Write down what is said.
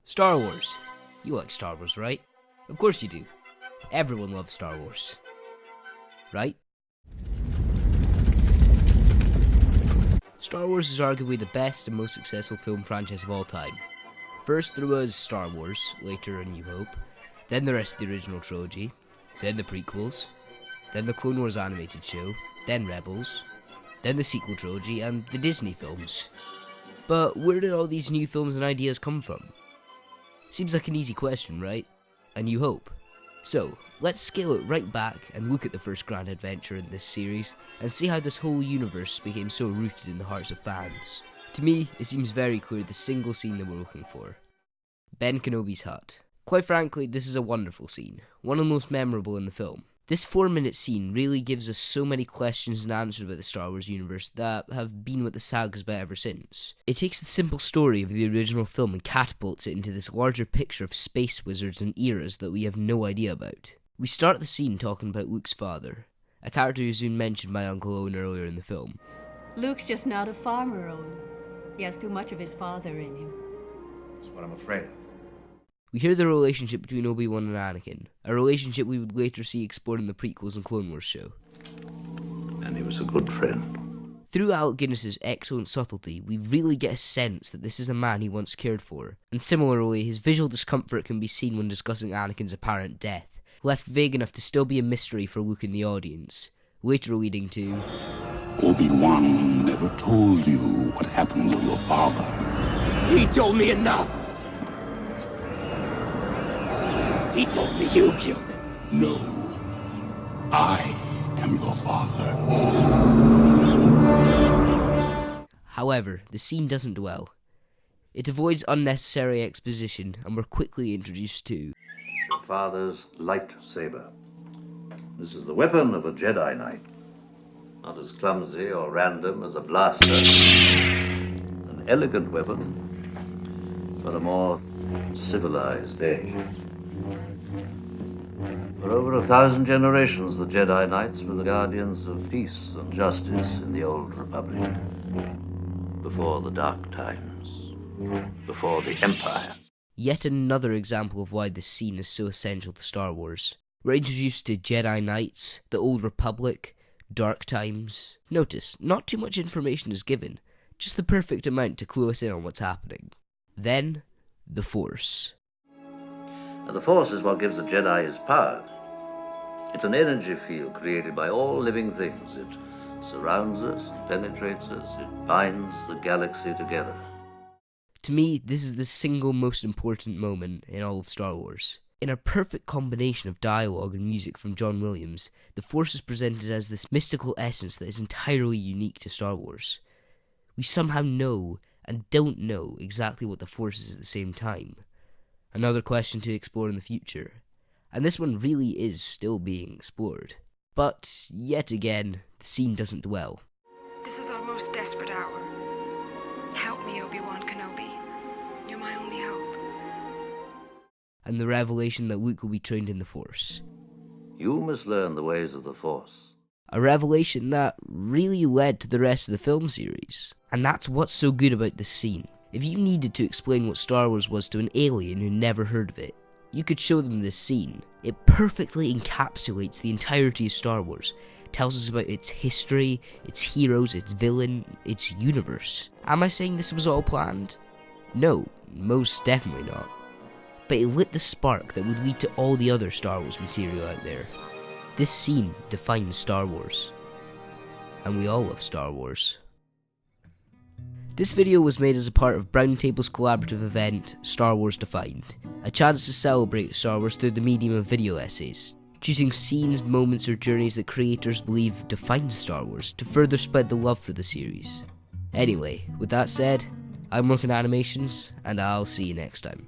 Star Wars. You like Star Wars, right? Of course you do. Everyone loves Star Wars. Right? Star Wars is arguably the best and most successful film franchise of all time. First there was Star Wars, later A New Hope, then the rest of the original trilogy, then the prequels, then the Clone Wars animated show, then Rebels, then the sequel trilogy, and the Disney films. But where did all these new films and ideas come from? Seems like an easy question, right? A New Hope. So, let's scale it right back and look at the first grand adventure in this series and see how this whole universe became so rooted in the hearts of fans. To me, it seems very clear the single scene that we're looking for. Ben Kenobi's hut. Quite frankly, this is a wonderful scene, one of the most memorable in the film. This 4-minute scene really gives us so many questions and answers about the Star Wars universe that have been what the saga's about ever since. It takes the simple story of the original film and catapults it into this larger picture of space wizards and eras that we have no idea about. We start the scene talking about Luke's father, a character who's been mentioned by Uncle Owen earlier in the film. Luke's just not a farmer, Owen. He has too much of his father in him. That's what I'm afraid of. We hear the relationship between Obi-Wan and Anakin, a relationship we would later see explored in the prequels and Clone Wars show. And he was a good friend. Through Alec Guinness's excellent subtlety, we really get a sense that this is a man he once cared for, and similarly, his visual discomfort can be seen when discussing Anakin's apparent death, left vague enough to still be a mystery for Luke and the audience, later leading to... Obi-Wan never told you what happened to your father. He told me enough. He told me you killed him. No, I am your father. However, the scene doesn't dwell. It avoids unnecessary exposition, and we're quickly introduced to... Your father's lightsaber. This is the weapon of a Jedi Knight. Not as clumsy or random as a blaster. An elegant weapon for a more civilized age. For over 1,000 generations, the Jedi Knights were the guardians of peace and justice in the Old Republic. Before the Dark Times. Before the Empire. Yet another example of why this scene is so essential to Star Wars. We're introduced to Jedi Knights, the Old Republic, Dark Times. Notice, not too much information is given, just the perfect amount to clue us in on what's happening. Then, the Force. And the Force is what gives the Jedi his power. It's an energy field created by all living things. It surrounds us, penetrates us, it binds the galaxy together. To me, this is the single most important moment in all of Star Wars. In a perfect combination of dialogue and music from John Williams, the Force is presented as this mystical essence that is entirely unique to Star Wars. We somehow know and don't know exactly what the Force is at the same time. Another question to explore in the future. And this one really is still being explored. But, yet again, the scene doesn't dwell. This is our most desperate hour. Help me, Obi-Wan Kenobi. You're my only hope. And the revelation that Luke will be trained in the Force. You must learn the ways of the Force. A revelation that really led to the rest of the film series. And that's what's so good about this scene. If you needed to explain what Star Wars was to an alien who never heard of it, you could show them this scene. It perfectly encapsulates the entirety of Star Wars, tells us about its history, its heroes, its villain, its universe. Am I saying this was all planned? No, most definitely not. But it lit the spark that would lead to all the other Star Wars material out there. This scene defines Star Wars. And we all love Star Wars. This video was made as a part of Browntable's collaborative event, Star Wars Defined, a chance to celebrate Star Wars through the medium of video essays, choosing scenes, moments, or journeys that creators believe define Star Wars to further spread the love for the series. Anyway, with that said, I'm working animations, and I'll see you next time.